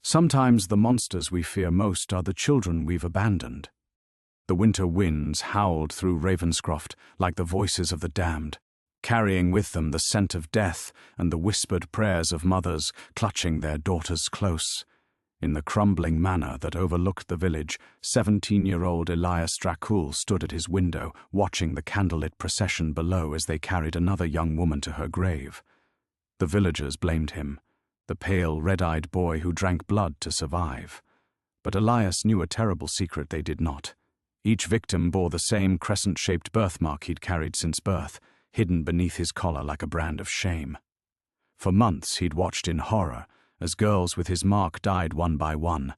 Sometimes the monsters we fear most are the children we've abandoned. The winter winds howled through Ravenscroft like the voices of the damned, carrying with them the scent of death and the whispered prayers of mothers clutching their daughters close. In the crumbling manor that overlooked the village, 17-year-old Elias Dracul stood at his window, watching the candlelit procession below as they carried another young woman to her grave. The villagers blamed him, the pale, red-eyed boy who drank blood to survive. But Elias knew a terrible secret they did not. Each victim bore the same crescent-shaped birthmark he'd carried since birth, hidden beneath his collar like a brand of shame. For months he'd watched in horror as girls with his mark died one by one,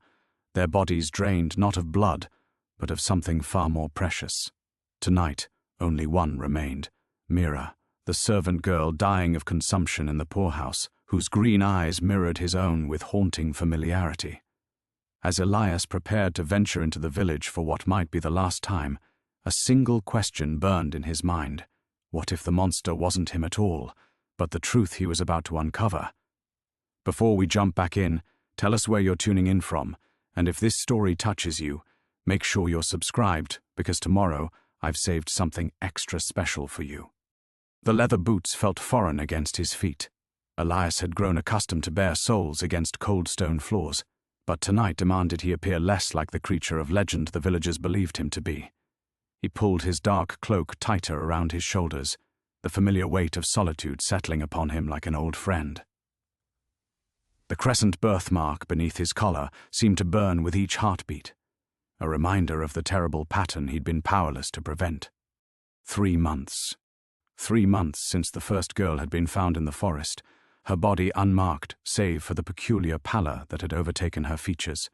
their bodies drained not of blood, but of something far more precious. Tonight, only one remained, Mira, the servant girl dying of consumption in the poorhouse, whose green eyes mirrored his own with haunting familiarity. As Elias prepared to venture into the village for what might be the last time, a single question burned in his mind. What if the monster wasn't him at all, but the truth he was about to uncover? Before we jump back in, tell us where you're tuning in from, and if this story touches you, make sure you're subscribed, because tomorrow I've saved something extra special for you. The leather boots felt foreign against his feet. Elias had grown accustomed to bare soles against cold stone floors, but tonight demanded he appear less like the creature of legend the villagers believed him to be. He pulled his dark cloak tighter around his shoulders, the familiar weight of solitude settling upon him like an old friend. The crescent birthmark beneath his collar seemed to burn with each heartbeat, a reminder of the terrible pattern he'd been powerless to prevent. 3 months. 3 months since the first girl had been found in the forest, her body unmarked save for the peculiar pallor that had overtaken her features.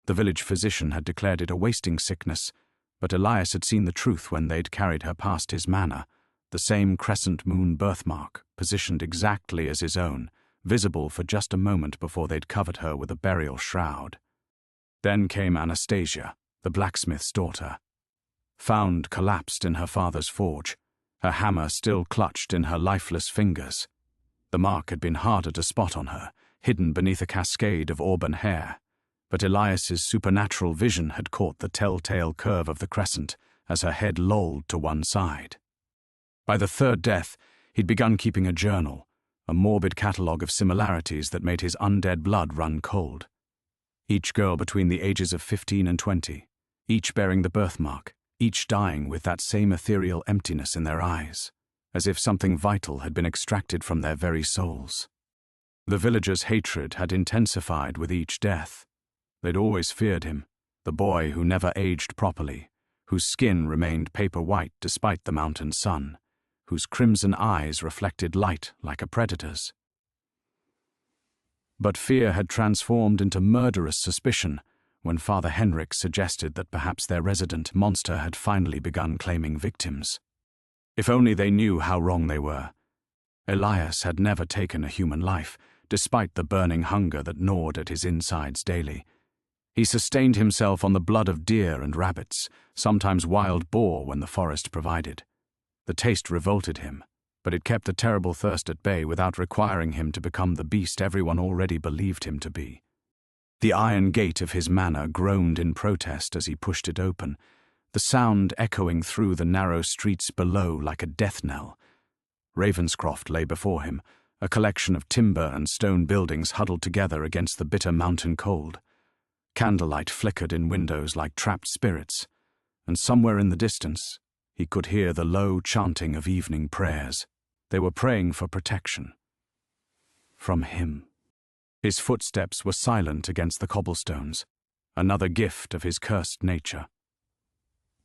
The village physician had declared it a wasting sickness, but Elias had seen the truth when they'd carried her past his manor, the same crescent moon birthmark, positioned exactly as his own, visible for just a moment before they'd covered her with a burial shroud. Then came Anastasia, the blacksmith's daughter. Found collapsed in her father's forge, her hammer still clutched in her lifeless fingers. The mark had been harder to spot on her, hidden beneath a cascade of auburn hair, but Elias's supernatural vision had caught the telltale curve of the crescent as her head lolled to one side. By the third death, he'd begun keeping a journal, a morbid catalogue of similarities that made his undead blood run cold. Each girl between the ages of 15 and 20, each bearing the birthmark, each dying with that same ethereal emptiness in their eyes, as if something vital had been extracted from their very souls. The villagers' hatred had intensified with each death. They'd always feared him, the boy who never aged properly, whose skin remained paper white despite the mountain sun, whose crimson eyes reflected light like a predator's. But fear had transformed into murderous suspicion when Father Henrik suggested that perhaps their resident monster had finally begun claiming victims. If only they knew how wrong they were. Elias had never taken a human life, despite the burning hunger that gnawed at his insides daily. He sustained himself on the blood of deer and rabbits, sometimes wild boar when the forest provided. The taste revolted him, but it kept the terrible thirst at bay without requiring him to become the beast everyone already believed him to be. The iron gate of his manor groaned in protest as he pushed it open, the sound echoing through the narrow streets below like a death knell. Ravenscroft lay before him, a collection of timber and stone buildings huddled together against the bitter mountain cold. Candlelight flickered in windows like trapped spirits, and somewhere in the distance, he could hear the low chanting of evening prayers. They were praying for protection. From him. His footsteps were silent against the cobblestones, another gift of his cursed nature.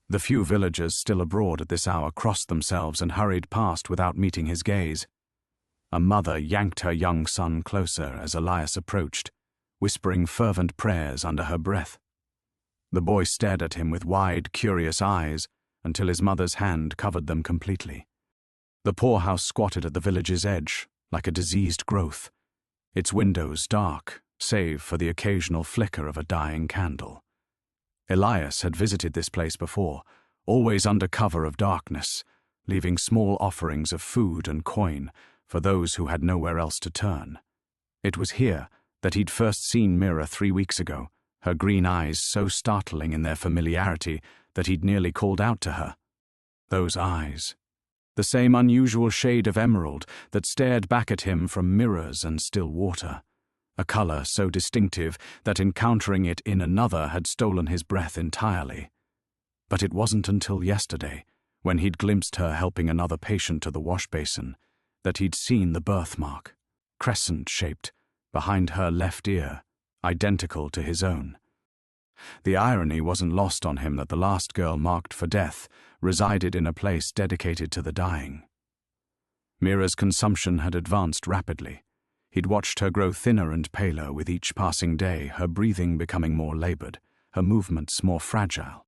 The few villagers still abroad at this hour crossed themselves and hurried past without meeting his gaze. A mother yanked her young son closer as Elias approached, whispering fervent prayers under her breath. The boy stared at him with wide, curious eyes until his mother's hand covered them completely. The poorhouse squatted at the village's edge, like a diseased growth, its windows dark, save for the occasional flicker of a dying candle. Elias had visited this place before, always under cover of darkness, leaving small offerings of food and coin for those who had nowhere else to turn. It was here, that he'd first seen Mira 3 weeks ago, her green eyes so startling in their familiarity that he'd nearly called out to her. Those eyes. The same unusual shade of emerald that stared back at him from mirrors and still water. A color so distinctive that encountering it in another had stolen his breath entirely. But it wasn't until yesterday, when he'd glimpsed her helping another patient to the wash basin, that he'd seen the birthmark, crescent-shaped, behind her left ear, identical to his own. The irony wasn't lost on him that the last girl marked for death resided in a place dedicated to the dying. Mira's consumption had advanced rapidly. He'd watched her grow thinner and paler with each passing day, her breathing becoming more labored, her movements more fragile.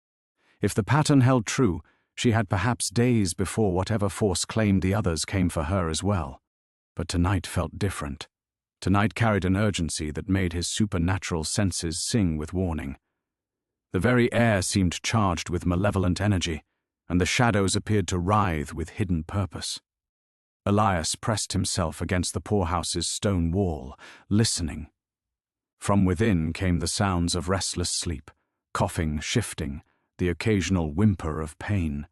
If the pattern held true, she had perhaps days before whatever force claimed the others came for her as well. But tonight felt different. Tonight carried an urgency that made his supernatural senses sing with warning. The very air seemed charged with malevolent energy, and the shadows appeared to writhe with hidden purpose. Elias pressed himself against the poorhouse's stone wall, listening. From within came the sounds of restless sleep, coughing, shifting, the occasional whimper of pain.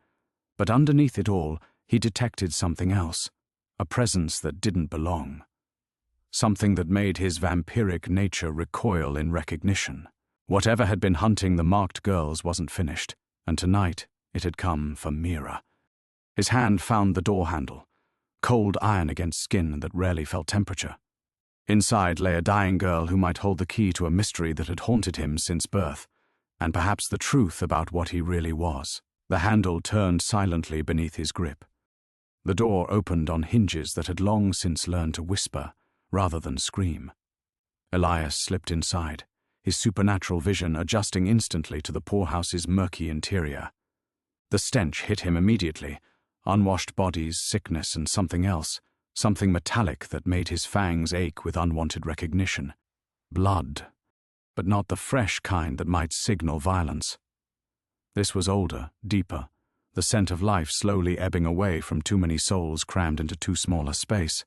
But underneath it all, he detected something else, a presence that didn't belong. Something that made his vampiric nature recoil in recognition. Whatever had been hunting the marked girls wasn't finished, and tonight it had come for Mira. His hand found the door handle, cold iron against skin that rarely felt temperature. Inside lay a dying girl who might hold the key to a mystery that had haunted him since birth, and perhaps the truth about what he really was. The handle turned silently beneath his grip. The door opened on hinges that had long since learned to whisper rather than scream. Elias slipped inside, his supernatural vision adjusting instantly to the poorhouse's murky interior. The stench hit him immediately, unwashed bodies, sickness, and something else, something metallic that made his fangs ache with unwanted recognition. Blood, but not the fresh kind that might signal violence. This was older, deeper, the scent of life slowly ebbing away from too many souls crammed into too small a space.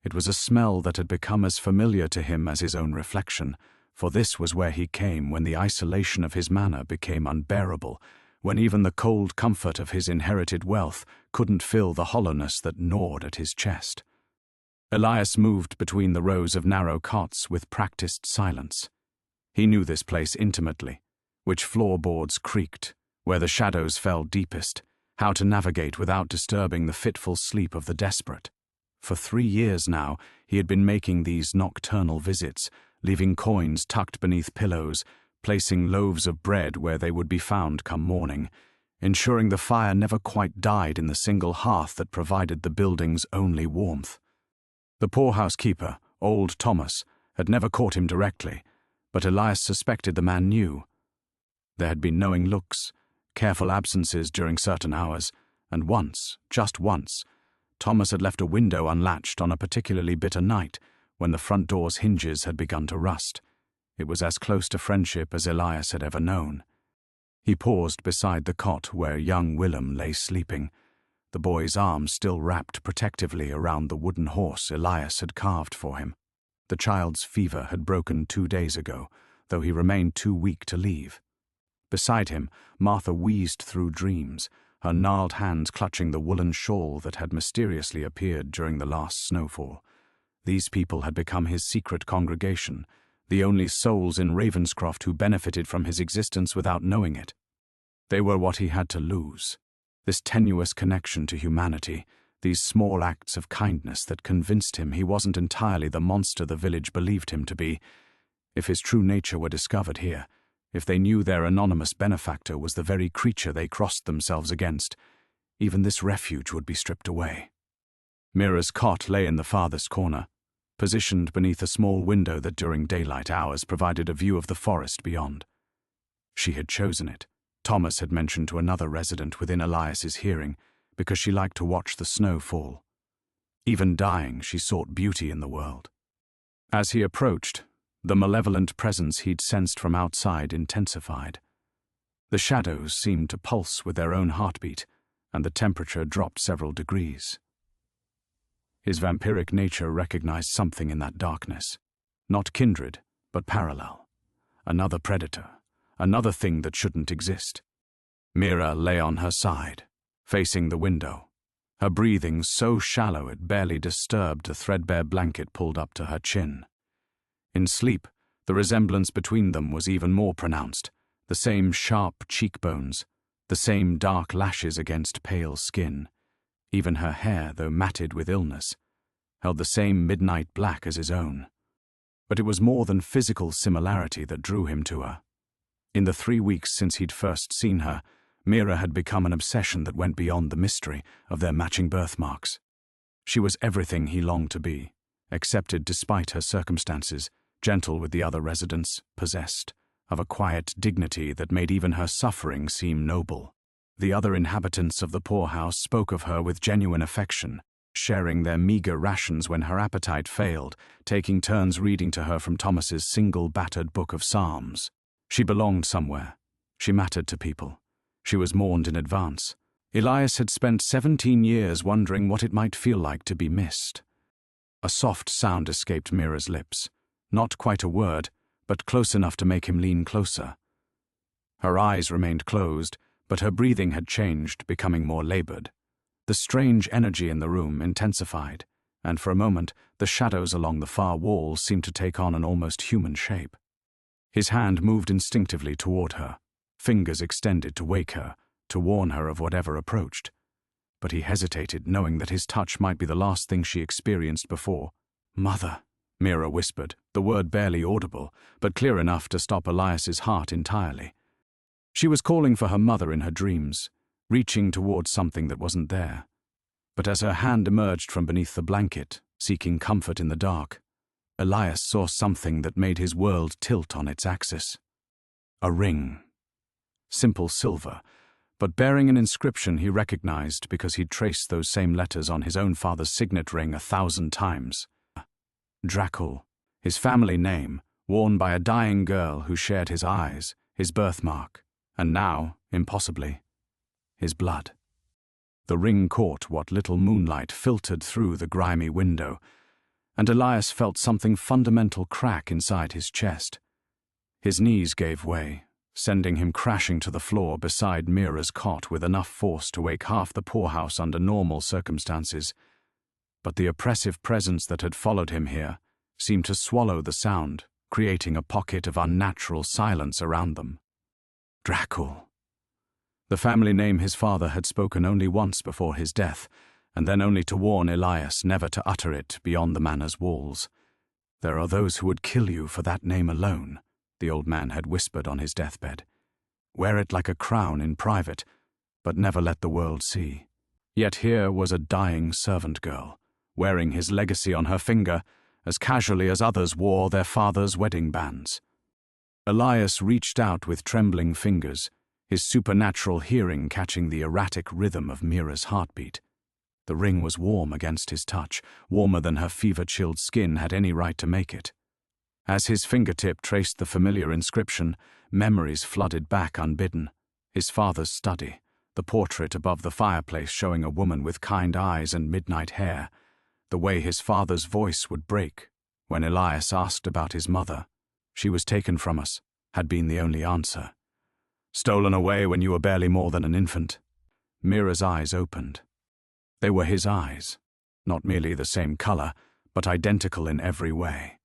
It was a smell that had become as familiar to him as his own reflection, for this was where he came when the isolation of his manor became unbearable, when even the cold comfort of his inherited wealth couldn't fill the hollowness that gnawed at his chest. Elias moved between the rows of narrow cots with practiced silence. He knew this place intimately, which floorboards creaked, where the shadows fell deepest, how to navigate without disturbing the fitful sleep of the desperate. For 3 years now, he had been making these nocturnal visits, leaving coins tucked beneath pillows, placing loaves of bread where they would be found come morning, ensuring the fire never quite died in the single hearth that provided the building's only warmth. The poorhouse keeper, old Thomas, had never caught him directly, but Elias suspected the man knew. There had been knowing looks, careful absences during certain hours, and once, just once, Thomas had left a window unlatched on a particularly bitter night when the front door's hinges had begun to rust. It was as close to friendship as Elias had ever known. He paused beside the cot where young Willem lay sleeping, the boy's arms still wrapped protectively around the wooden horse Elias had carved for him. The child's fever had broken 2 days ago, though he remained too weak to leave. Beside him, Martha wheezed through dreams, her gnarled hands clutching the woolen shawl that had mysteriously appeared during the last snowfall. These people had become his secret congregation, the only souls in Ravenscroft who benefited from his existence without knowing it. They were what he had to lose. This tenuous connection to humanity, these small acts of kindness that convinced him he wasn't entirely the monster the village believed him to be. If his true nature were discovered here, if they knew their anonymous benefactor was the very creature they crossed themselves against, even this refuge would be stripped away. Mira's cot lay in the farthest corner, positioned beneath a small window that during daylight hours provided a view of the forest beyond. She had chosen it, Thomas had mentioned to another resident within Elias's hearing, because she liked to watch the snow fall. Even dying, she sought beauty in the world. As he approached, the malevolent presence he'd sensed from outside intensified. The shadows seemed to pulse with their own heartbeat, and the temperature dropped several degrees. His vampiric nature recognized something in that darkness. Not kindred, but parallel. Another predator, another thing that shouldn't exist. Mira lay on her side, facing the window, her breathing so shallow it barely disturbed a threadbare blanket pulled up to her chin. In sleep, the resemblance between them was even more pronounced, the same sharp cheekbones, the same dark lashes against pale skin. Even her hair, though matted with illness, held the same midnight black as his own. But it was more than physical similarity that drew him to her. In the 3 weeks since he'd first seen her, Mira had become an obsession that went beyond the mystery of their matching birthmarks. She was everything he longed to be, accepted despite her circumstances, gentle with the other residents, possessed of a quiet dignity that made even her suffering seem noble. The other inhabitants of the poorhouse spoke of her with genuine affection, sharing their meager rations when her appetite failed, taking turns reading to her from Thomas's single battered book of Psalms. She belonged somewhere. She mattered to people. She was mourned in advance. Elias had spent 17 years wondering what it might feel like to be missed. A soft sound escaped Mira's lips. Not quite a word, but close enough to make him lean closer. Her eyes remained closed, but her breathing had changed, becoming more labored. The strange energy in the room intensified, and for a moment the shadows along the far wall seemed to take on an almost human shape. His hand moved instinctively toward her, fingers extended to wake her, to warn her of whatever approached. But he hesitated, knowing that his touch might be the last thing she experienced before. "Mother," Mira whispered, the word barely audible, but clear enough to stop Elias's heart entirely. She was calling for her mother in her dreams, reaching towards something that wasn't there. But as her hand emerged from beneath the blanket, seeking comfort in the dark, Elias saw something that made his world tilt on its axis. A ring. Simple silver, but bearing an inscription he recognized because he'd traced those same letters on his own father's signet ring 1,000 times. Dracul, his family name, worn by a dying girl who shared his eyes, his birthmark, and now, impossibly, his blood. The ring caught what little moonlight filtered through the grimy window, and Elias felt something fundamental crack inside his chest. His knees gave way, sending him crashing to the floor beside Mira's cot with enough force to wake half the poorhouse under normal circumstances. But the oppressive presence that had followed him here seemed to swallow the sound, creating a pocket of unnatural silence around them. Dracul. The family name his father had spoken only once before his death, and then only to warn Elias never to utter it beyond the manor's walls. "There are those who would kill you for that name alone," the old man had whispered on his deathbed. "Wear it like a crown in private, but never let the world see." Yet here was a dying servant girl, wearing his legacy on her finger as casually as others wore their father's wedding bands. Elias reached out with trembling fingers, his supernatural hearing catching the erratic rhythm of Mira's heartbeat. The ring was warm against his touch, warmer than her fever-chilled skin had any right to make it. As his fingertip traced the familiar inscription, memories flooded back unbidden. His father's study, the portrait above the fireplace showing a woman with kind eyes and midnight hair, the way his father's voice would break when Elias asked about his mother. "She was taken from us," had been the only answer. "Stolen away when you were barely more than an infant." Mira's eyes opened. They were his eyes, not merely the same color, but identical in every way.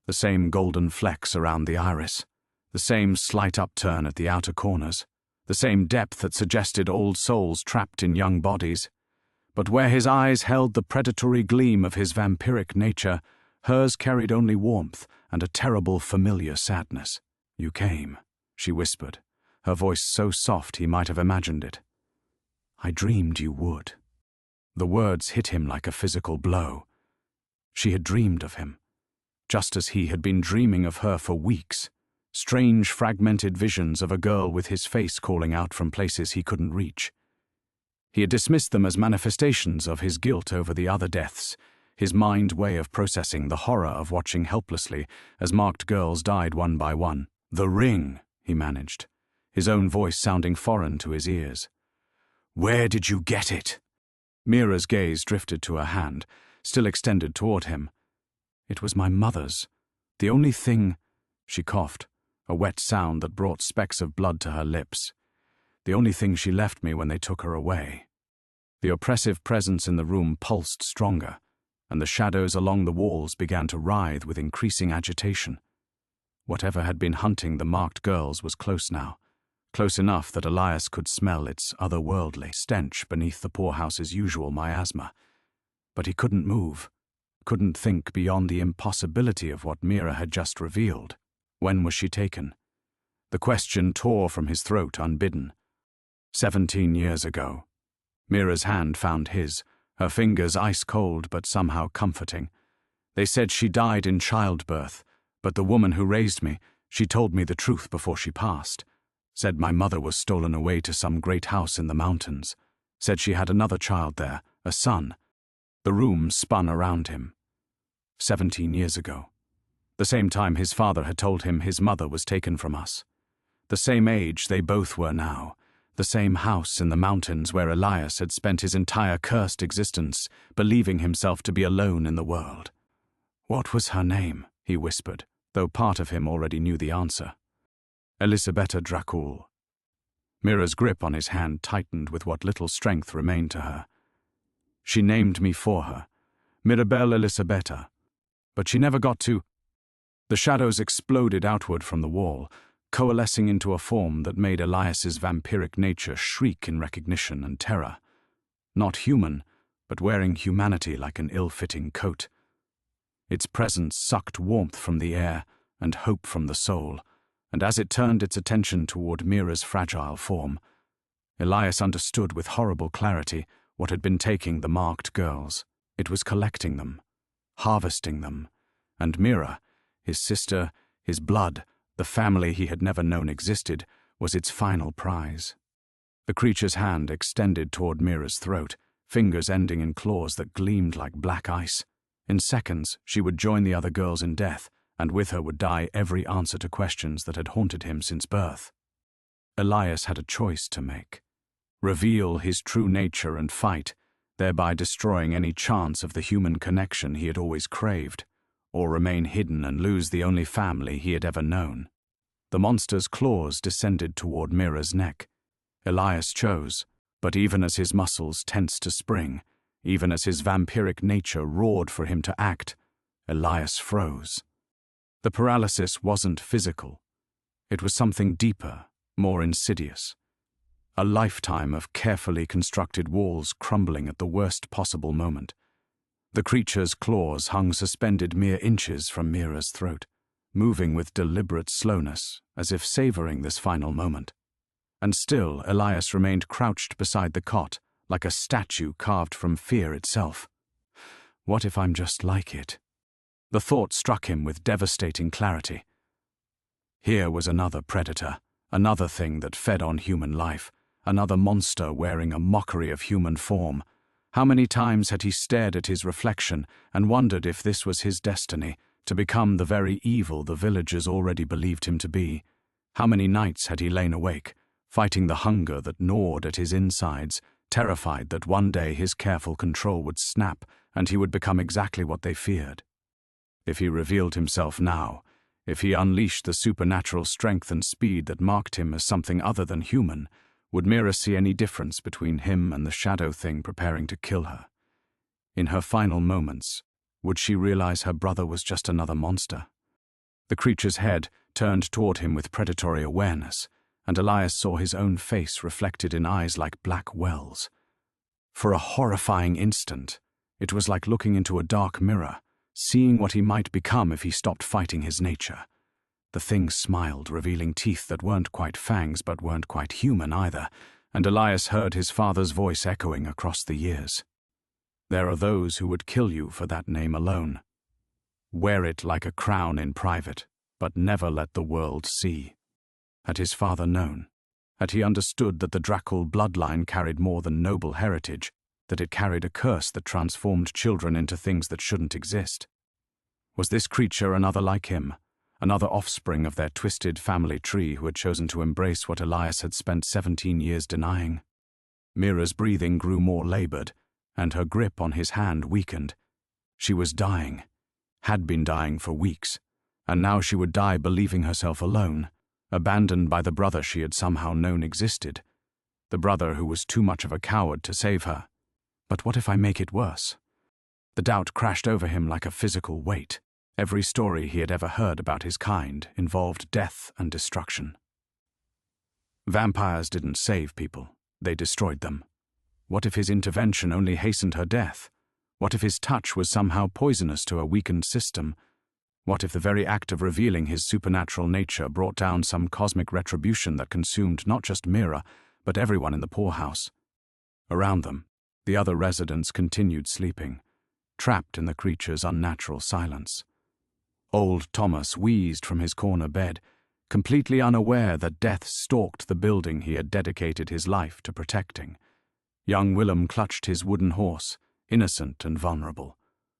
The same golden flecks around the iris, the same slight upturn at the outer corners, the same depth that suggested old souls trapped in young bodies. But where his eyes held the predatory gleam of his vampiric nature, hers carried only warmth and a terrible familiar sadness. "You came," she whispered, her voice so soft he might have imagined it. "I dreamed you would." The words hit him like a physical blow. She had dreamed of him, just as he had been dreaming of her for weeks. Strange, fragmented visions of a girl with his face calling out from places he couldn't reach. He had dismissed them as manifestations of his guilt over the other deaths, his mind way of processing the horror of watching helplessly as marked girls died one by one. "The ring," he managed, his own voice sounding foreign to his ears. "Where did you get it?" Mira's gaze drifted to her hand, still extended toward him. It was my mother's. The only thing— She coughed, a wet sound that brought specks of blood to her lips. The only thing she left me when they took her away. The oppressive presence in the room pulsed stronger, and the shadows along the walls began to writhe with increasing agitation. Whatever had been hunting the marked girls was close now, close enough that Elias could smell its otherworldly stench beneath the poorhouse's usual miasma. But he couldn't move, couldn't think beyond the impossibility of what Mira had just revealed. When was she taken? The question tore from his throat unbidden. 17 years ago. Mira's hand found his, her fingers ice-cold but somehow comforting. They said she died in childbirth, but the woman who raised me, she told me the truth before she passed. Said my mother was stolen away to some great house in the mountains. Said she had another child there, a son. The room spun around him. 17 years ago. The same time his father had told him his mother was taken from us. The same age they both were now. The same house in the mountains where Elias had spent his entire cursed existence, believing himself to be alone in the world. What was her name? He whispered, though part of him already knew the answer. Elisabetta Dracul. Mira's grip on his hand tightened with what little strength remained to her. She named me for her, Mirabelle Elisabetta, but she never got to— The shadows exploded outward from the wall, coalescing into a form that made Elias's vampiric nature shriek in recognition and terror. Not human, but wearing humanity like an ill-fitting coat. Its presence sucked warmth from the air and hope from the soul, and as it turned its attention toward Mira's fragile form, Elias understood with horrible clarity what had been taking the marked girls. It was collecting them, harvesting them, and Mira, his sister, his blood, the family he had never known existed, was its final prize. The creature's hand extended toward Mira's throat, fingers ending in claws that gleamed like black ice. In seconds, she would join the other girls in death, and with her would die every answer to questions that had haunted him since birth. Elias had a choice to make. Reveal his true nature and fight, thereby destroying any chance of the human connection he had always craved, or remain hidden and lose the only family he had ever known. The monster's claws descended toward Mira's neck. Elias chose, but even as his muscles tensed to spring, even as his vampiric nature roared for him to act, Elias froze. The paralysis wasn't physical. It was something deeper, more insidious. A lifetime of carefully constructed walls crumbling at the worst possible moment. The creature's claws hung suspended mere inches from Mira's throat, moving with deliberate slowness, as if savoring this final moment. And still Elias remained crouched beside the cot, like a statue carved from fear itself. What if I'm just like it? The thought struck him with devastating clarity. Here was another predator, another thing that fed on human life, another monster wearing a mockery of human form. How many times had he stared at his reflection and wondered if this was his destiny, to become the very evil the villagers already believed him to be? How many nights had he lain awake, fighting the hunger that gnawed at his insides, terrified that one day his careful control would snap and he would become exactly what they feared? If he revealed himself now, if he unleashed the supernatural strength and speed that marked him as something other than human, would Mira see any difference between him and the shadow thing preparing to kill her? In her final moments, would she realize her brother was just another monster? The creature's head turned toward him with predatory awareness, and Elias saw his own face reflected in eyes like black wells. For a horrifying instant, it was like looking into a dark mirror, seeing what he might become if he stopped fighting his nature. The thing smiled, revealing teeth that weren't quite fangs but weren't quite human either, and Elias heard his father's voice echoing across the years. There are those who would kill you for that name alone. Wear it like a crown in private, but never let the world see. Had his father known? Had he understood that the Dracul bloodline carried more than noble heritage, that it carried a curse that transformed children into things that shouldn't exist? Was this creature another like him, another offspring of their twisted family tree who had chosen to embrace what Elias had spent 17 years denying? Mira's breathing grew more labored, and her grip on his hand weakened. She was dying. had been dying for weeks, and now she would die believing herself alone, abandoned by the brother she had somehow known existed, the brother who was too much of a coward to save her. But what if I make it worse? The doubt crashed over him like a physical weight. Every story he had ever heard about his kind involved death and destruction. Vampires didn't save people, they destroyed them. What if his intervention only hastened her death? What if his touch was somehow poisonous to a weakened system? What if the very act of revealing his supernatural nature brought down some cosmic retribution that consumed not just Mira, but everyone in the poorhouse? Around them, the other residents continued sleeping, trapped in the creature's unnatural silence. Old Thomas wheezed from his corner bed, completely unaware that death stalked the building he had dedicated his life to protecting. Young Willem clutched his wooden horse, innocent and vulnerable.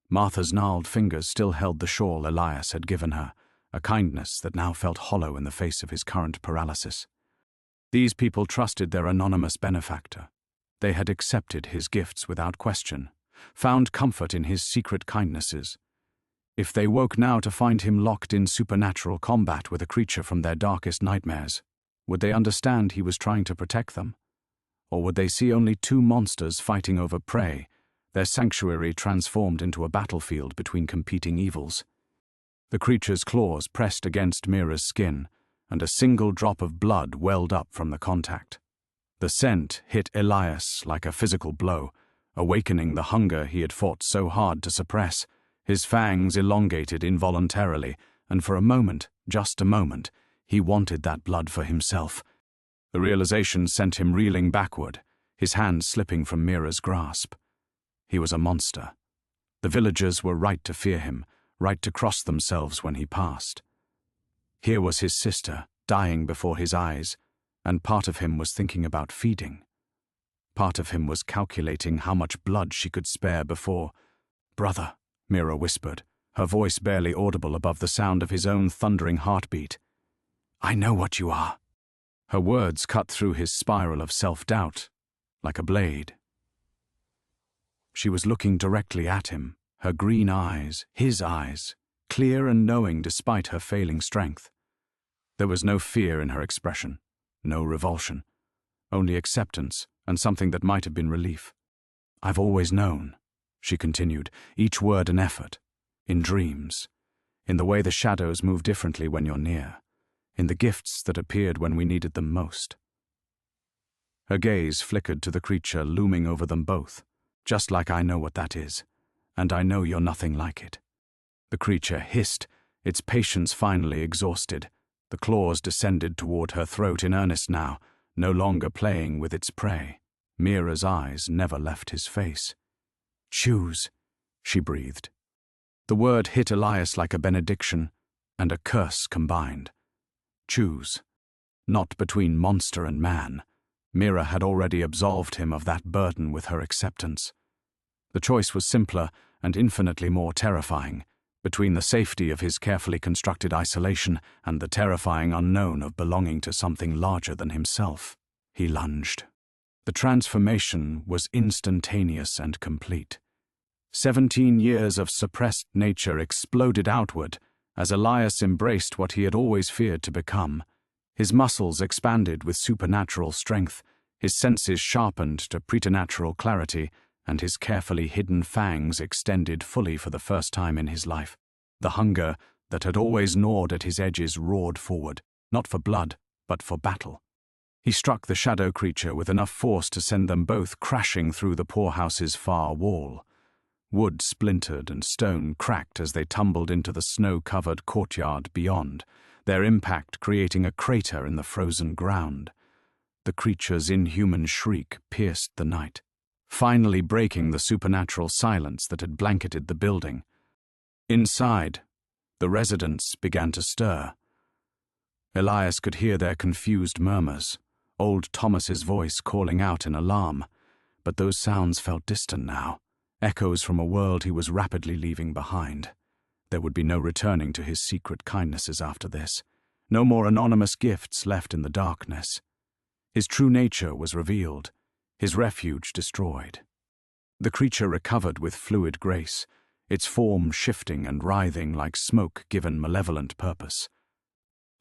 Martha's gnarled fingers still held the shawl Elias had given her, a kindness that now felt hollow in the face of his current paralysis. These people trusted their anonymous benefactor. They had accepted his gifts without question, found comfort in his secret kindnesses. If they woke now to find him locked in supernatural combat with a creature from their darkest nightmares, would they understand he was trying to protect them? Or would they see only two monsters fighting over prey, their sanctuary transformed into a battlefield between competing evils? The creature's claws pressed against Mira's skin, and a single drop of blood welled up from the contact. The scent hit Elias like a physical blow, awakening the hunger he had fought so hard to suppress. His fangs elongated involuntarily, and for a moment, just a moment, he wanted that blood for himself. The realization sent him reeling backward, his hand slipping from Mira's grasp. He was a monster. The villagers were right to fear him, right to cross themselves when he passed. Here was his sister, dying before his eyes, and part of him was thinking about feeding. Part of him was calculating how much blood she could spare before— "Brother," Mira whispered, her voice barely audible above the sound of his own thundering heartbeat. "I know what you are." Her words cut through his spiral of self-doubt, like a blade. She was looking directly at him, her green eyes, his eyes, clear and knowing despite her failing strength. There was no fear in her expression, no revulsion, only acceptance and something that might have been relief. "I've always known," she continued, each word an effort. "In dreams, in the way the shadows move differently when you're near, in the gifts that appeared when we needed them most." Her gaze flickered to the creature looming over them both. "Just like I know what that is, and I know you're nothing like it." The creature hissed, its patience finally exhausted. The claws descended toward her throat in earnest now, no longer playing with its prey. Mira's eyes never left his face. "Choose," she breathed. The word hit Elias like a benediction and a curse combined. Choose. Not between monster and man. Mira had already absolved him of that burden with her acceptance. The choice was simpler and infinitely more terrifying, between the safety of his carefully constructed isolation and the terrifying unknown of belonging to something larger than himself. He lunged. The transformation was instantaneous and complete. 17 years of suppressed nature exploded outward as Elias embraced what he had always feared to become. His muscles expanded with supernatural strength, his senses sharpened to preternatural clarity, and his carefully hidden fangs extended fully for the first time in his life. The hunger that had always gnawed at his edges roared forward, not for blood, but for battle. He struck the shadow creature with enough force to send them both crashing through the poorhouse's far wall. Wood splintered and stone cracked as they tumbled into the snow-covered courtyard beyond, their impact creating a crater in the frozen ground. The creature's inhuman shriek pierced the night, finally breaking the supernatural silence that had blanketed the building. Inside, the residents began to stir. Elias could hear their confused murmurs, old Thomas's voice calling out in alarm, but those sounds felt distant now, echoes from a world he was rapidly leaving behind. There would be no returning to his secret kindnesses after this, no more anonymous gifts left in the darkness. His true nature was revealed, his refuge destroyed. The creature recovered with fluid grace, its form shifting and writhing like smoke given malevolent purpose.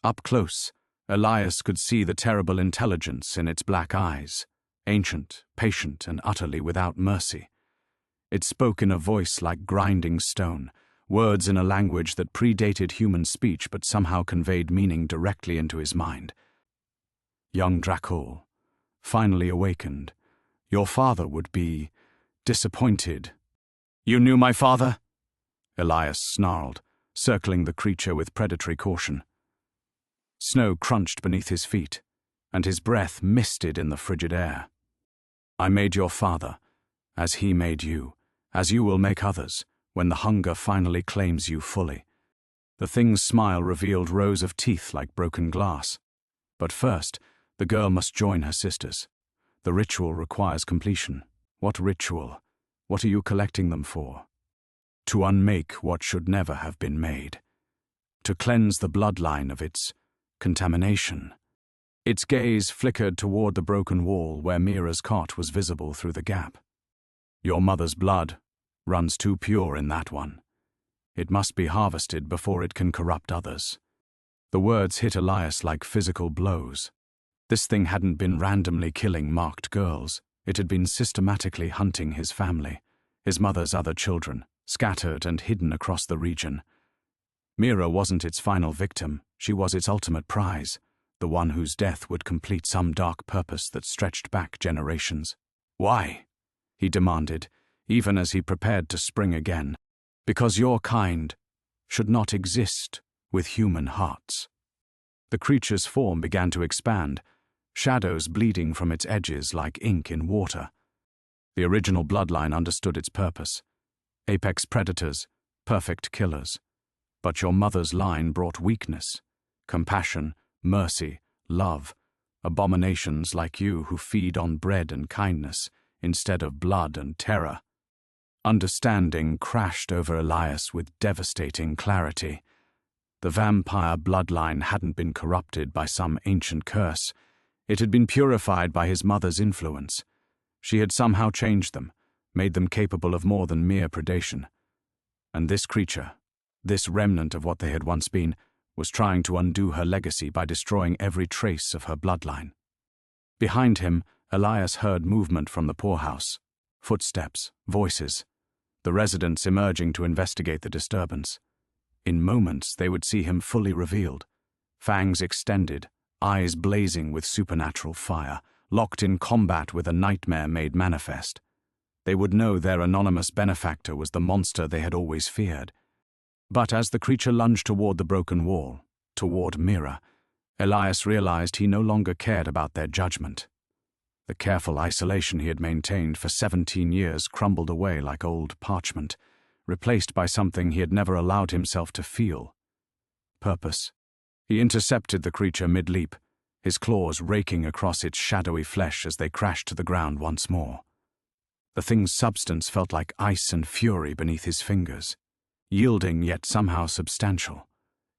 Up close, Elias could see the terrible intelligence in its black eyes, ancient, patient, and utterly without mercy. It spoke in a voice like grinding stone, words in a language that predated human speech but somehow conveyed meaning directly into his mind. Young Dracul, finally awakened, your father would be disappointed. You knew my father? Elias snarled, circling the creature with predatory caution. Snow crunched beneath his feet, and his breath misted in the frigid air. I made your father, as he made you, as you will make others, when the hunger finally claims you fully. The thing's smile revealed rows of teeth like broken glass. But first, the girl must join her sisters. The ritual requires completion. What ritual? What are you collecting them for? To unmake what should never have been made. To cleanse the bloodline of its contamination. Its gaze flickered toward the broken wall where Mira's cot was visible through the gap. Your mother's blood runs too pure in that one. It must be harvested before it can corrupt others. The words hit Elias like physical blows. This thing hadn't been randomly killing marked girls. It had been systematically hunting his family, his mother's other children, scattered and hidden across the region. Mira wasn't its final victim. She was its ultimate prize, the one whose death would complete some dark purpose that stretched back generations. Why? He demanded, even as he prepared to spring again. Because your kind should not exist with human hearts. The creature's form began to expand, shadows bleeding from its edges like ink in water. The original bloodline understood its purpose. Apex predators, perfect killers. But your mother's line brought weakness, compassion, mercy, love, abominations like you who feed on bread and kindness instead of blood and terror. Understanding crashed over Elias with devastating clarity. The vampire bloodline hadn't been corrupted by some ancient curse. It had been purified by his mother's influence. She had somehow changed them, made them capable of more than mere predation. And this creature, this remnant of what they had once been, was trying to undo her legacy by destroying every trace of her bloodline. Behind him, Elias heard movement from the poorhouse. Footsteps, voices. The residents emerging to investigate the disturbance. In moments, they would see him fully revealed. Fangs extended, eyes blazing with supernatural fire, locked in combat with a nightmare made manifest. They would know their anonymous benefactor was the monster they had always feared. But as the creature lunged toward the broken wall, toward Mira, Elias realized he no longer cared about their judgment. The careful isolation he had maintained for 17 years crumbled away like old parchment, replaced by something he had never allowed himself to feel. Purpose. He intercepted the creature mid-leap, his claws raking across its shadowy flesh as they crashed to the ground once more. The thing's substance felt like ice and fury beneath his fingers, yielding yet somehow substantial.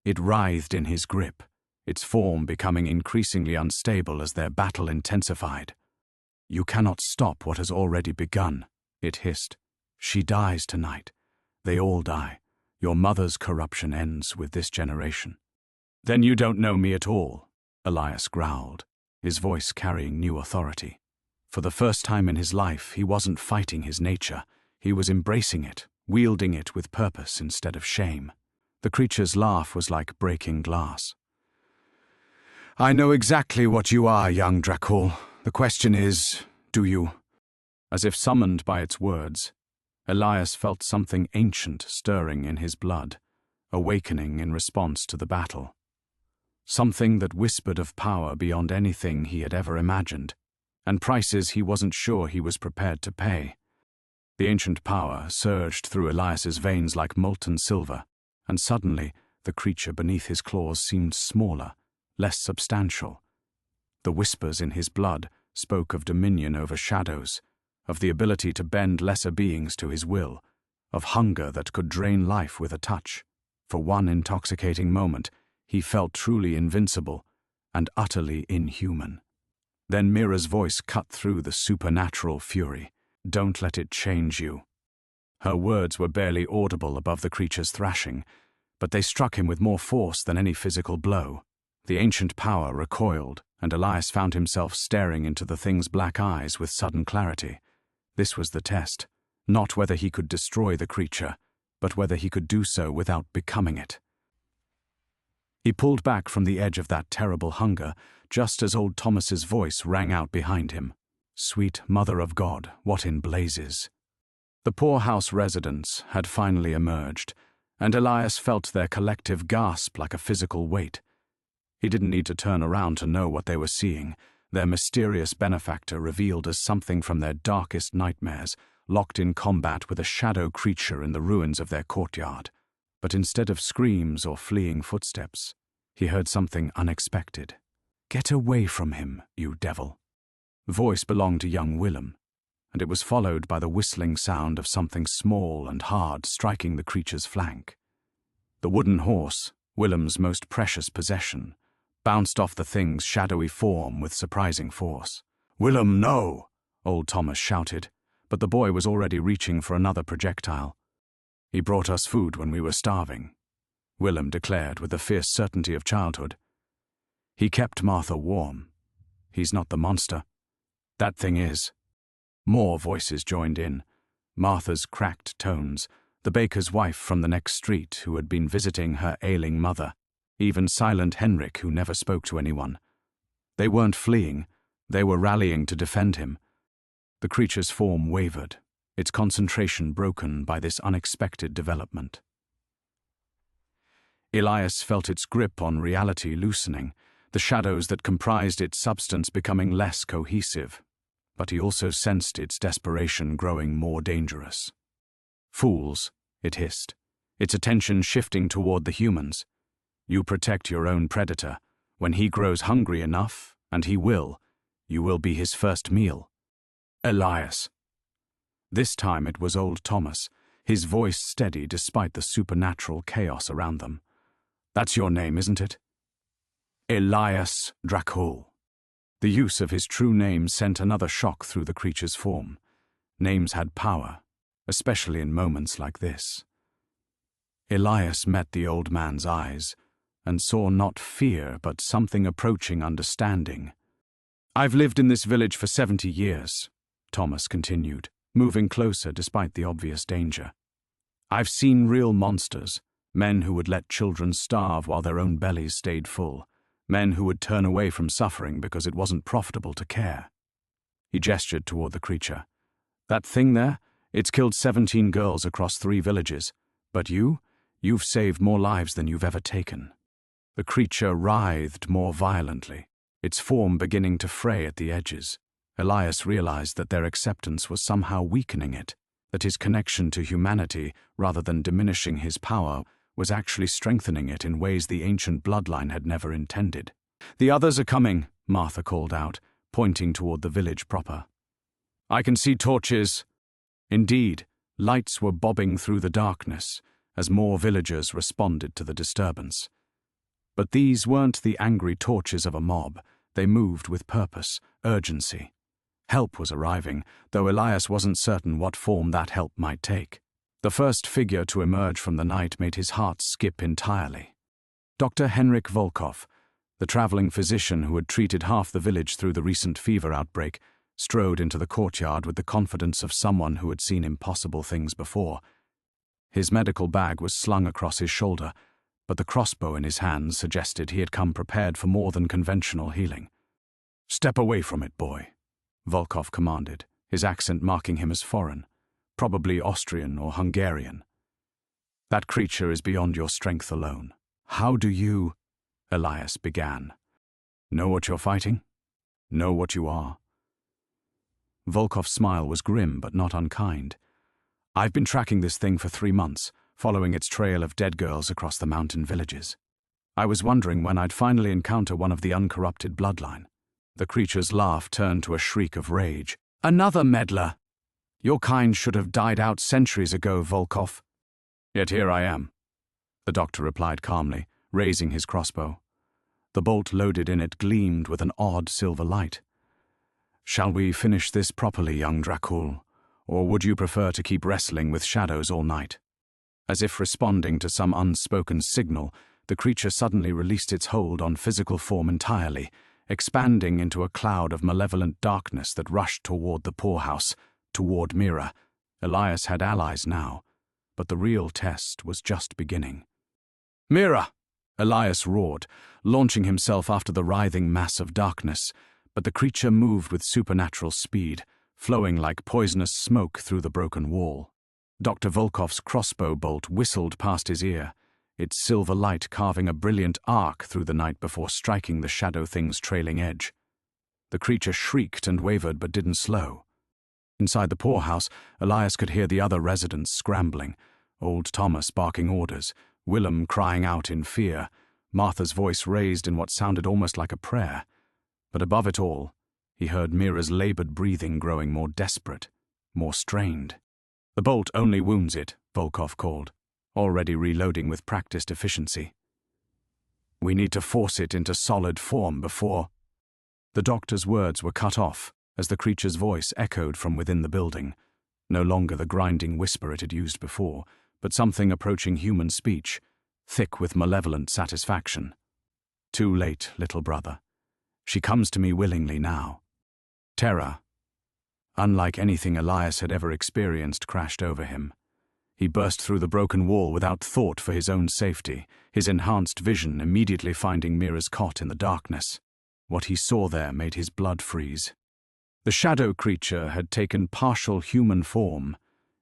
It writhed in his grip, its form becoming increasingly unstable as their battle intensified. You cannot stop what has already begun, it hissed. She dies tonight. They all die. Your mother's corruption ends with this generation. Then you don't know me at all, Elias growled, his voice carrying new authority. For the first time in his life, he wasn't fighting his nature. He was embracing it, wielding it with purpose instead of shame. The creature's laugh was like breaking glass. I know exactly what you are, young Dracul. The question is, do you? As if summoned by its words, Elias felt something ancient stirring in his blood, awakening in response to the battle. Something that whispered of power beyond anything he had ever imagined, and prices he wasn't sure he was prepared to pay. The ancient power surged through Elias's veins like molten silver, and suddenly the creature beneath his claws seemed smaller, less substantial. The whispers in his blood spoke of dominion over shadows, of the ability to bend lesser beings to his will, of hunger that could drain life with a touch. For one intoxicating moment, he felt truly invincible and utterly inhuman. Then Mira's voice cut through the supernatural fury. Don't let it change you. Her words were barely audible above the creature's thrashing, but they struck him with more force than any physical blow. The ancient power recoiled, and Elias found himself staring into the thing's black eyes with sudden clarity. This was the test, not whether he could destroy the creature, but whether he could do so without becoming it. He pulled back from the edge of that terrible hunger, just as old Thomas's voice rang out behind him. "Sweet Mother of God, what in blazes?" The poorhouse residents had finally emerged, and Elias felt their collective gasp like a physical weight. He didn't need to turn around to know what they were seeing, their mysterious benefactor revealed as something from their darkest nightmares, locked in combat with a shadow creature in the ruins of their courtyard. But instead of screams or fleeing footsteps, he heard something unexpected. "Get away from him, you devil." The voice belonged to young Willem, and it was followed by the whistling sound of something small and hard striking the creature's flank. The wooden horse, Willem's most precious possession, bounced off the thing's shadowy form with surprising force. "Willem, no!" old Thomas shouted, but the boy was already reaching for another projectile. "He brought us food when we were starving," Willem declared with the fierce certainty of childhood. "He kept Martha warm. He's not the monster. That thing is." More voices joined in. Martha's cracked tones, the baker's wife from the next street who had been visiting her ailing mother, even silent Henrik who never spoke to anyone. They weren't fleeing, they were rallying to defend him. The creature's form wavered, its concentration broken by this unexpected development. Elias felt its grip on reality loosening, the shadows that comprised its substance becoming less cohesive, but he also sensed its desperation growing more dangerous. "Fools," it hissed, its attention shifting toward the humans. "You protect your own predator. When he grows hungry enough, and he will, you will be his first meal." "Elias." This time it was old Thomas, his voice steady despite the supernatural chaos around them. "That's your name, isn't it?" "Elias Dracul." The use of his true name sent another shock through the creature's form. Names had power, especially in moments like this. Elias met the old man's eyes, and saw not fear but something approaching understanding. "I've lived in this village for 70 years, Thomas continued, moving closer despite the obvious danger. "I've seen real monsters, men who would let children starve while their own bellies stayed full. Men who would turn away from suffering because it wasn't profitable to care." He gestured toward the creature. "That thing there, it's killed 17 girls across 3 villages. But you've saved more lives than you've ever taken." The creature writhed more violently, its form beginning to fray at the edges. Elias realized that their acceptance was somehow weakening it, that his connection to humanity, rather than diminishing his power, was actually strengthening it in ways the ancient bloodline had never intended. "The others are coming," Martha called out, pointing toward the village proper. "I can see torches." Indeed, lights were bobbing through the darkness as more villagers responded to the disturbance. But these weren't the angry torches of a mob. They moved with purpose, urgency. Help was arriving, though Elias wasn't certain what form that help might take. The first figure to emerge from the night made his heart skip entirely. Dr. Henrik Volkov, the traveling physician who had treated half the village through the recent fever outbreak, strode into the courtyard with the confidence of someone who had seen impossible things before. His medical bag was slung across his shoulder, but the crossbow in his hand suggested he had come prepared for more than conventional healing. "Step away from it, boy," Volkov commanded, his accent marking him as foreign, probably Austrian or Hungarian. "That creature is beyond your strength alone." "How do you—" Elias began. "Know what you're fighting? Know what you are?" Volkov's smile was grim but not unkind. "I've been tracking this thing for 3 months, following its trail of dead girls across the mountain villages. I was wondering when I'd finally encounter one of the uncorrupted bloodline." The creature's laugh turned to a shriek of rage. "Another meddler! Your kind should have died out centuries ago, Volkov." "Yet here I am," the doctor replied calmly, raising his crossbow. The bolt loaded in it gleamed with an odd silver light. "Shall we finish this properly, young Dracul, Or would you prefer to keep wrestling with shadows all night? As if responding to some unspoken signal, the creature suddenly released its hold on physical form entirely, expanding into a cloud of malevolent darkness that rushed toward the poorhouse, toward Mira. Elias had allies now, but the real test was just beginning. "Mira!" Elias roared, launching himself after the writhing mass of darkness, but the creature moved with supernatural speed, flowing like poisonous smoke through the broken wall. Dr. Volkov's crossbow bolt whistled past his ear, its silver light carving a brilliant arc through the night before striking the shadow thing's trailing edge. The creature shrieked and wavered but didn't slow. Inside the poorhouse, Elias could hear the other residents scrambling, old Thomas barking orders, Willem crying out in fear, Martha's voice raised in what sounded almost like a prayer. But above it all, he heard Mira's labored breathing growing more desperate, more strained. "The bolt only wounds it," Volkov called, already reloading with practiced efficiency. "We need to force it into solid form before—" The doctor's words were cut off as the creature's voice echoed from within the building, no longer the grinding whisper it had used before, but something approaching human speech, thick with malevolent satisfaction. "Too late, little brother. She comes to me willingly now." Terror, unlike anything Elias had ever experienced, crashed over him. He burst through the broken wall without thought for his own safety, his enhanced vision immediately finding Mira's cot in the darkness. What he saw there made his blood freeze. The shadow creature had taken partial human form,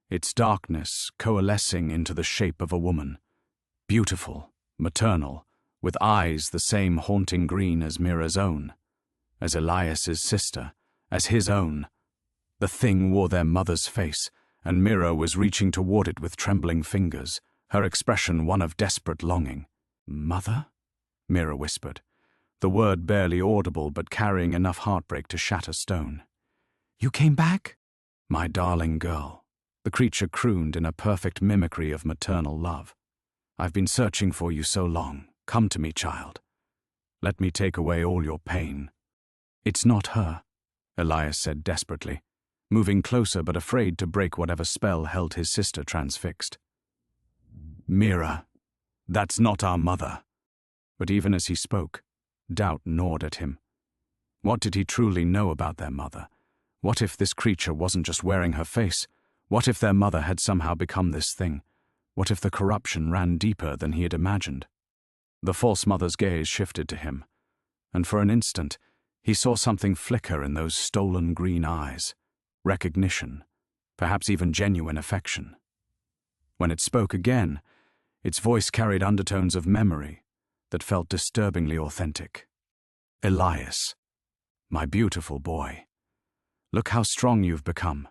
its darkness coalescing into the shape of a woman. Beautiful, maternal, with eyes the same haunting green as Mira's own, as Elias's sister, as his own. The thing wore their mother's face, and Mira was reaching toward it with trembling fingers, her expression one of desperate longing. "Mother?" Mira whispered, the word barely audible but carrying enough heartbreak to shatter stone. "You came back?" "My darling girl," the creature crooned in a perfect mimicry of maternal love. "I've been searching for you so long. Come to me, child. Let me take away all your pain." "It's not her," Elias said desperately, moving closer but afraid to break whatever spell held his sister transfixed. "Mira, that's not our mother." But even as he spoke, doubt gnawed at him. What did he truly know about their mother? What if this creature wasn't just wearing her face? What if their mother had somehow become this thing? What if the corruption ran deeper than he had imagined? The false mother's gaze shifted to him, and for an instant, he saw something flicker in those stolen green eyes. Recognition, perhaps even genuine affection. When it spoke again, its voice carried undertones of memory that felt disturbingly authentic. "Elias, my beautiful boy. Look how strong you've become."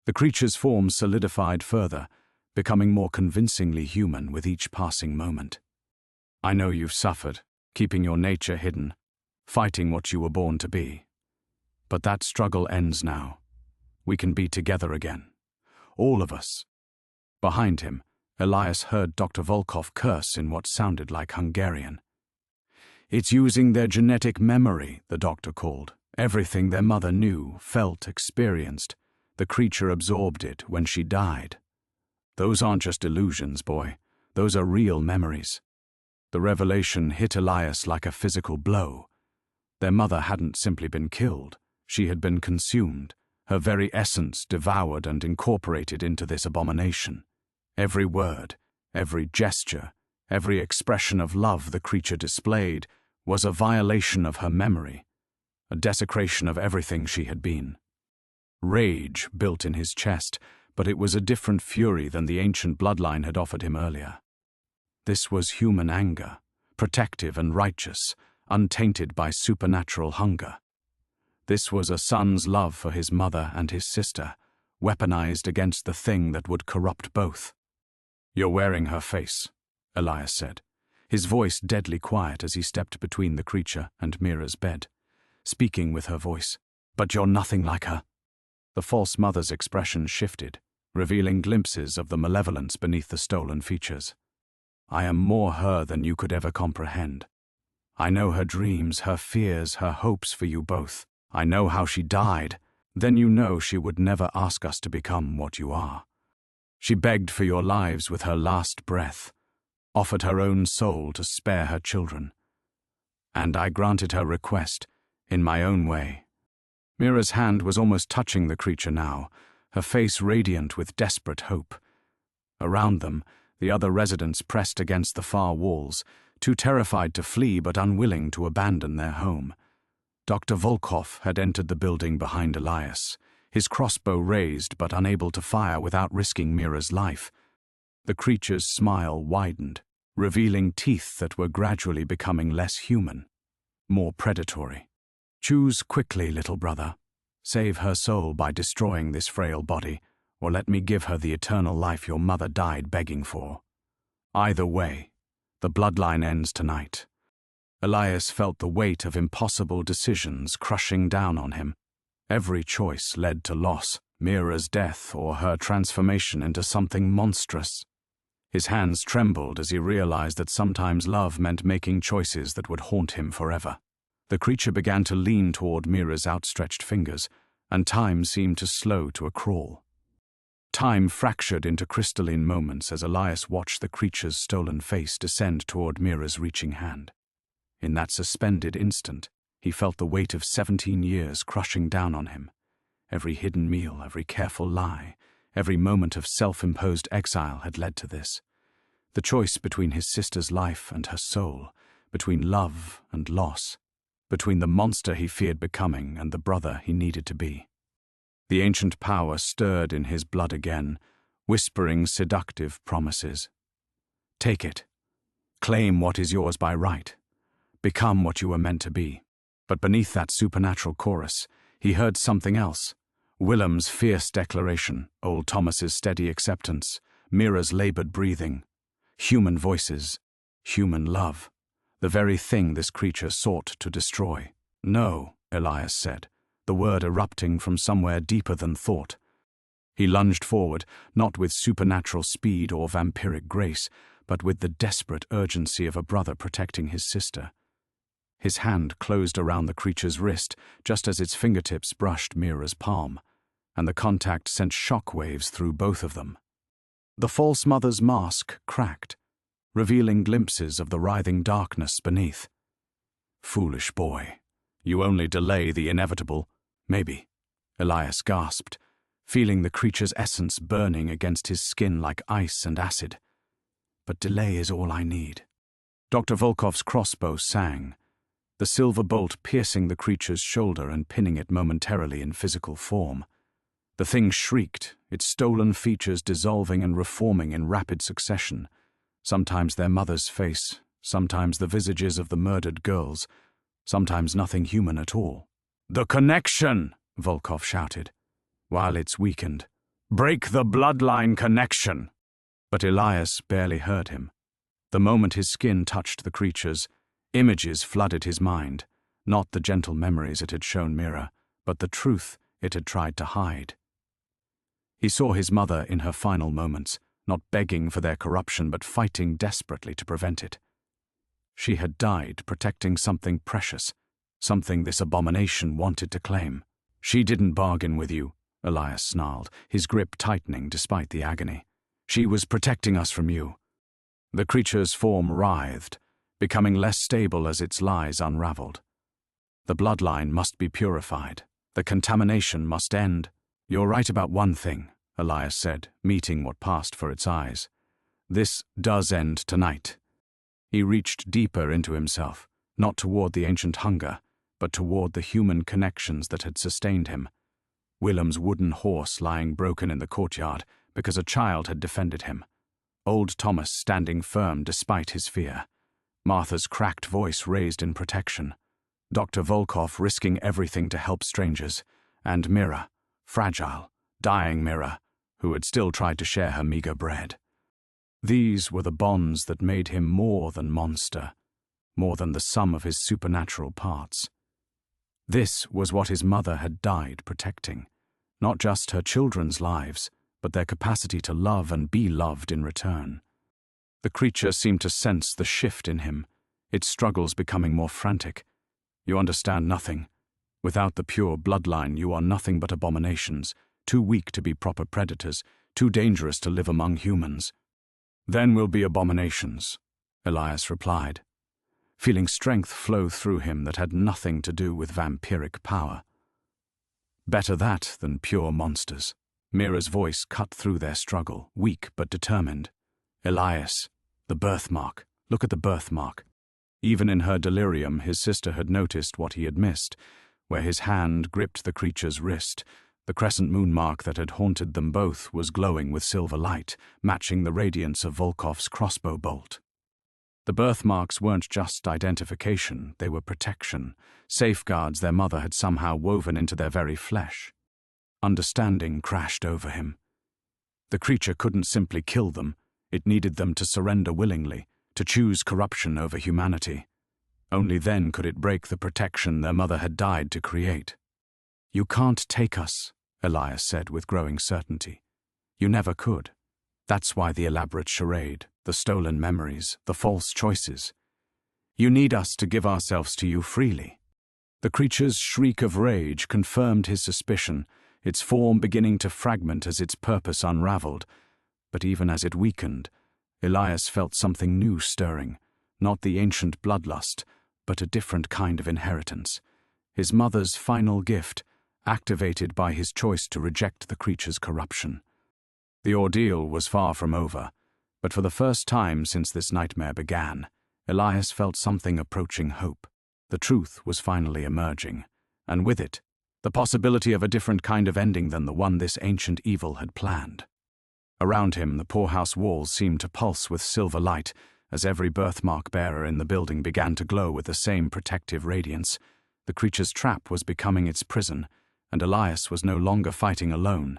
The creature's form solidified further, becoming more convincingly human with each passing moment. "I know you've suffered, keeping your nature hidden, fighting what you were born to be. But that struggle ends now. We can be together again. All of us." Behind him, Elias heard Dr. Volkov curse in what sounded like Hungarian. "It's using their genetic memory," the doctor called. Everything their mother knew, felt, experienced. The creature absorbed it when she died. "Those aren't just illusions, boy. Those are real memories." The revelation hit Elias like a physical blow. Their mother hadn't simply been killed. She had been consumed, her very essence devoured and incorporated into this abomination. Every word, every gesture, every expression of love the creature displayed was a violation of her memory, a desecration of everything she had been. Rage built in his chest, but it was a different fury than the ancient bloodline had offered him earlier. This was human anger, protective and righteous, untainted by supernatural hunger. This was a son's love for his mother and his sister, weaponized against the thing that would corrupt both. "You're wearing her face," Elias said, his voice deadly quiet as he stepped between the creature and Mira's bed, speaking with her voice. "But you're nothing like her." The false mother's expression shifted, revealing glimpses of the malevolence beneath the stolen features. "I am more her than you could ever comprehend. I know her dreams, her fears, her hopes for you both. I know how she died, then you know she would never ask us to become what you are. She begged for your lives with her last breath, offered her own soul to spare her children. And I granted her request in my own way." Mira's hand was almost touching the creature now, her face radiant with desperate hope. Around them, the other residents pressed against the far walls, too terrified to flee but unwilling to abandon their home. Dr. Volkov had entered the building behind Elias, his crossbow raised but unable to fire without risking Mira's life. The creature's smile widened, revealing teeth that were gradually becoming less human, more predatory. "Choose quickly, little brother. Save her soul by destroying this frail body, or let me give her the eternal life your mother died begging for. Either way, the bloodline ends tonight." Elias felt the weight of impossible decisions crushing down on him. Every choice led to loss, Mira's death or her transformation into something monstrous. His hands trembled as he realized that sometimes love meant making choices that would haunt him forever. The creature began to lean toward Mira's outstretched fingers, and time seemed to slow to a crawl. Time fractured into crystalline moments as Elias watched the creature's stolen face descend toward Mira's reaching hand. In that suspended instant, he felt the weight of 17 years crushing down on him. Every hidden meal, every careful lie, every moment of self-imposed exile had led to this. The choice between his sister's life and her soul, between love and loss, between the monster he feared becoming and the brother he needed to be. The ancient power stirred in his blood again, whispering seductive promises. "Take it. Claim what is yours by right. Become what you were meant to be." But beneath that supernatural chorus, he heard something else. Willem's fierce declaration, old Thomas's steady acceptance, Mira's labored breathing. Human voices, human love. The very thing this creature sought to destroy. "No," Elias said, the word erupting from somewhere deeper than thought. He lunged forward, not with supernatural speed or vampiric grace, but with the desperate urgency of a brother protecting his sister. His hand closed around the creature's wrist just as its fingertips brushed Mira's palm, and the contact sent shockwaves through both of them. The false mother's mask cracked, revealing glimpses of the writhing darkness beneath. "Foolish boy, you only delay the inevitable, maybe," Elias gasped, feeling the creature's essence burning against his skin like ice and acid. "But delay is all I need." Dr. Volkov's crossbow sang, the silver bolt piercing the creature's shoulder and pinning it momentarily in physical form. The thing shrieked, its stolen features dissolving and reforming in rapid succession, sometimes their mother's face, sometimes the visages of the murdered girls, sometimes nothing human at all. "The connection!" Volkov shouted. "While it's weakened. Break the bloodline connection!" But Elias barely heard him. The moment his skin touched the creature's, images flooded his mind, not the gentle memories it had shown Mira, but the truth it had tried to hide. He saw his mother in her final moments, not begging for their corruption but fighting desperately to prevent it. She had died protecting something precious, something this abomination wanted to claim. "She didn't bargain with you," Elias snarled, his grip tightening despite the agony. "She was protecting us from you." The creature's form writhed, becoming less stable as its lies unraveled. The bloodline must be purified. The contamination must end. "You're right about one thing," Elias said, meeting what passed for its eyes. "This does end tonight." He reached deeper into himself, not toward the ancient hunger, but toward the human connections that had sustained him. Willem's wooden horse lying broken in the courtyard because a child had defended him. Old Thomas standing firm despite his fear. Martha's cracked voice raised in protection. Dr. Volkov risking everything to help strangers. And Mira, fragile, dying Mira, who had still tried to share her meager bread. These were the bonds that made him more than monster, more than the sum of his supernatural parts. This was what his mother had died protecting, not just her children's lives, but their capacity to love and be loved in return. The creature seemed to sense the shift in him, its struggles becoming more frantic. "You understand nothing. Without the pure bloodline, you are nothing but abominations, too weak to be proper predators, too dangerous to live among humans. Then we'll be abominations, Elias replied, feeling strength flow through him that had nothing to do with vampiric power. Better that than pure monsters. Mira's voice cut through their struggle, weak but determined. Elias, the birthmark. Look at the birthmark. Even in her delirium, his sister had noticed what he had missed, where his hand gripped the creature's wrist. The crescent moon mark that had haunted them both was glowing with silver light, matching the radiance of Volkov's crossbow bolt. The birthmarks weren't just identification, they were protection, safeguards their mother had somehow woven into their very flesh. Understanding crashed over him. The creature couldn't simply kill them, it needed them to surrender willingly, to choose corruption over humanity. Only then could it break the protection their mother had died to create. "You can't take us," Elias said with growing certainty. "You never could. That's why the elaborate charade, the stolen memories, the false choices. You need us to give ourselves to you freely." The creature's shriek of rage confirmed his suspicion, its form beginning to fragment as its purpose unraveled. But even as it weakened, Elias felt something new stirring, not the ancient bloodlust, but a different kind of inheritance. His mother's final gift, activated by his choice to reject the creature's corruption. The ordeal was far from over, but for the first time since this nightmare began, Elias felt something approaching hope. The truth was finally emerging, and with it, the possibility of a different kind of ending than the one this ancient evil had planned. Around him, the poorhouse walls seemed to pulse with silver light as every birthmark bearer in the building began to glow with the same protective radiance. The creature's trap was becoming its prison, and Elias was no longer fighting alone.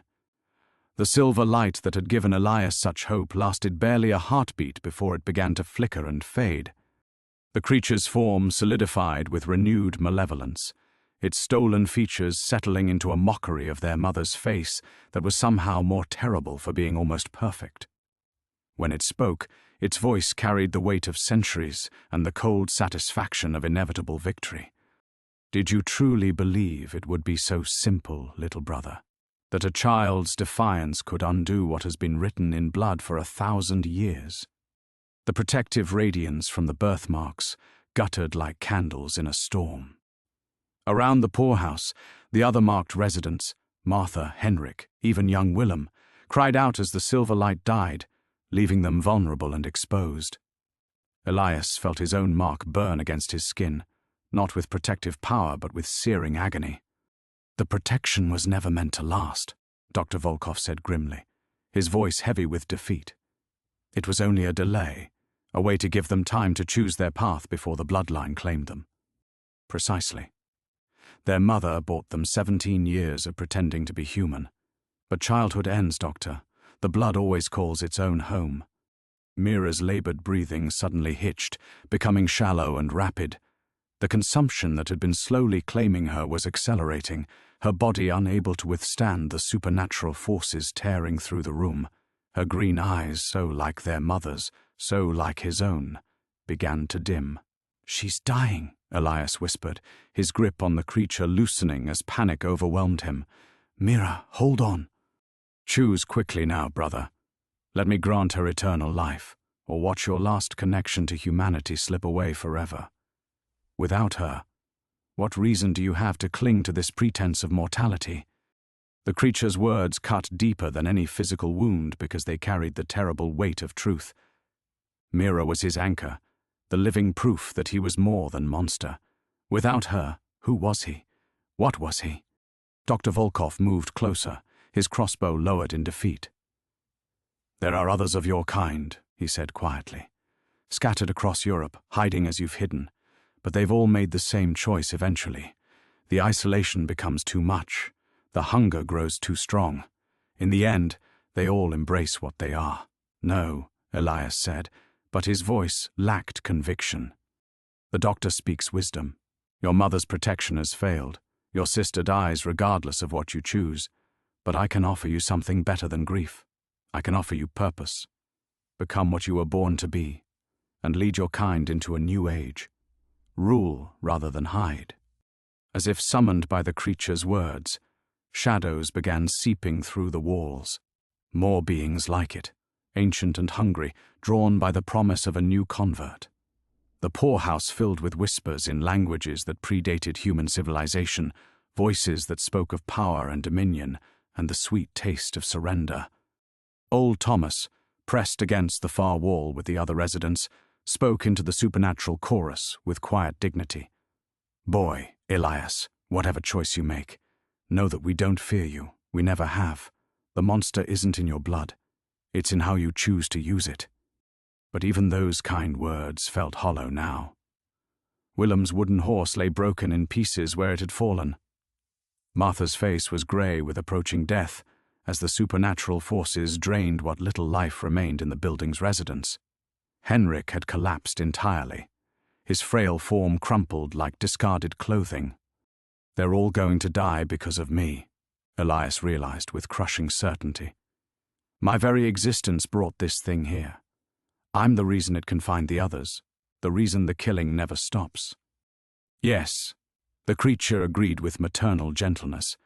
The silver light that had given Elias such hope lasted barely a heartbeat before it began to flicker and fade. The creature's form solidified with renewed malevolence, its stolen features settling into a mockery of their mother's face that was somehow more terrible for being almost perfect. When it spoke, its voice carried the weight of centuries and the cold satisfaction of inevitable victory. "Did you truly believe it would be so simple, little brother? That a child's defiance could undo what has been written in blood for 1,000 years?" The protective radiance from the birthmarks guttered like candles in a storm. Around the poorhouse, the other marked residents, Martha, Henrik, even young Willem, cried out as the silver light died, leaving them vulnerable and exposed. Elias felt his own mark burn against his skin, not with protective power but with searing agony. "The protection was never meant to last," Dr. Volkov said grimly, his voice heavy with defeat. "It was only a delay, a way to give them time to choose their path before the bloodline claimed them." Precisely. Their mother bought them 17 years of pretending to be human. But childhood ends, Doctor. The blood always calls its own home. Mira's labored breathing suddenly hitched, becoming shallow and rapid. The consumption that had been slowly claiming her was accelerating, her body unable to withstand the supernatural forces tearing through the room. Her green eyes, so like their mother's, so like his own, began to dim. "She's dying," Elias whispered, his grip on the creature loosening as panic overwhelmed him. "Mira, hold on." "Choose quickly now, brother. Let me grant her eternal life, or watch your last connection to humanity slip away forever. Without her, what reason do you have to cling to this pretense of mortality?" The creature's words cut deeper than any physical wound because they carried the terrible weight of truth. Mira was his anchor, the living proof that he was more than monster. Without her, who was he? What was he? Dr. Volkov moved closer, his crossbow lowered in defeat. "There are others of your kind," he said quietly, "scattered across Europe, hiding as you've hidden. But they've all made the same choice eventually. The isolation becomes too much. The hunger grows too strong. In the end, they all embrace what they are." "No," Elias said, but his voice lacked conviction. "The doctor speaks wisdom. Your mother's protection has failed. Your sister dies regardless of what you choose. But I can offer you something better than grief. I can offer you purpose. Become what you were born to be, and lead your kind into a new age. Rule rather than hide." As if summoned by the creature's words, shadows began seeping through the walls. More beings like it, ancient and hungry, drawn by the promise of a new convert. The poorhouse filled with whispers in languages that predated human civilization, voices that spoke of power and dominion, and the sweet taste of surrender. Old Thomas, pressed against the far wall with the other residents, spoke into the supernatural chorus with quiet dignity. "Boy, Elias, whatever choice you make, know that we don't fear you, we never have. The monster isn't in your blood, it's in how you choose to use it." But even those kind words felt hollow now. Willem's wooden horse lay broken in pieces where it had fallen. Martha's face was grey with approaching death, as the supernatural forces drained what little life remained in the building's residents. Henrik had collapsed entirely, his frail form crumpled like discarded clothing. "They're all going to die because of me," Elias realized with crushing certainty. "My very existence brought this thing here. I'm the reason it can find the others, the reason the killing never stops." "Yes," the creature agreed with maternal gentleness,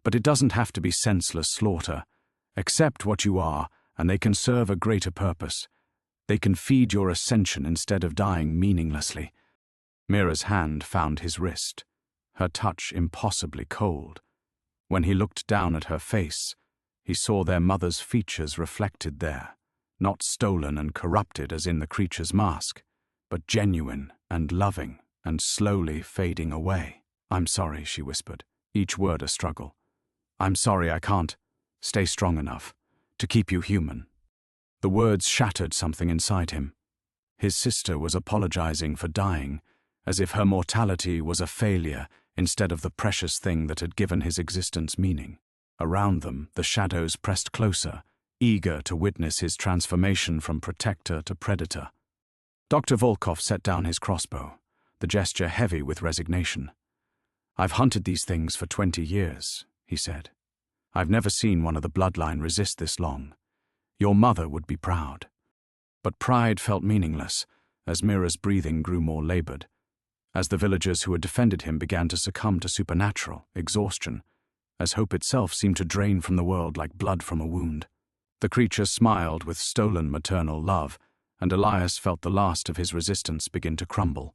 "but it doesn't have to be senseless slaughter. Accept what you are, and they can serve a greater purpose. They can feed your ascension instead of dying meaninglessly." Mira's hand found his wrist, her touch impossibly cold. When he looked down at her face, he saw their mother's features reflected there, not stolen and corrupted as in the creature's mask, but genuine and loving and slowly fading away. "I'm sorry," she whispered, each word a struggle. "I'm sorry I can't stay strong enough to keep you human." The words shattered something inside him. His sister was apologizing for dying, as if her mortality was a failure instead of the precious thing that had given his existence meaning. Around them, the shadows pressed closer, eager to witness his transformation from protector to predator. Dr. Volkov set down his crossbow, the gesture heavy with resignation. "I've hunted these things for 20 years, he said. "I've never seen one of the bloodline resist this long. Your mother would be proud." But pride felt meaningless, as Mira's breathing grew more labored, as the villagers who had defended him began to succumb to supernatural exhaustion, as hope itself seemed to drain from the world like blood from a wound. The creature smiled with stolen maternal love, and Elias felt the last of his resistance begin to crumble.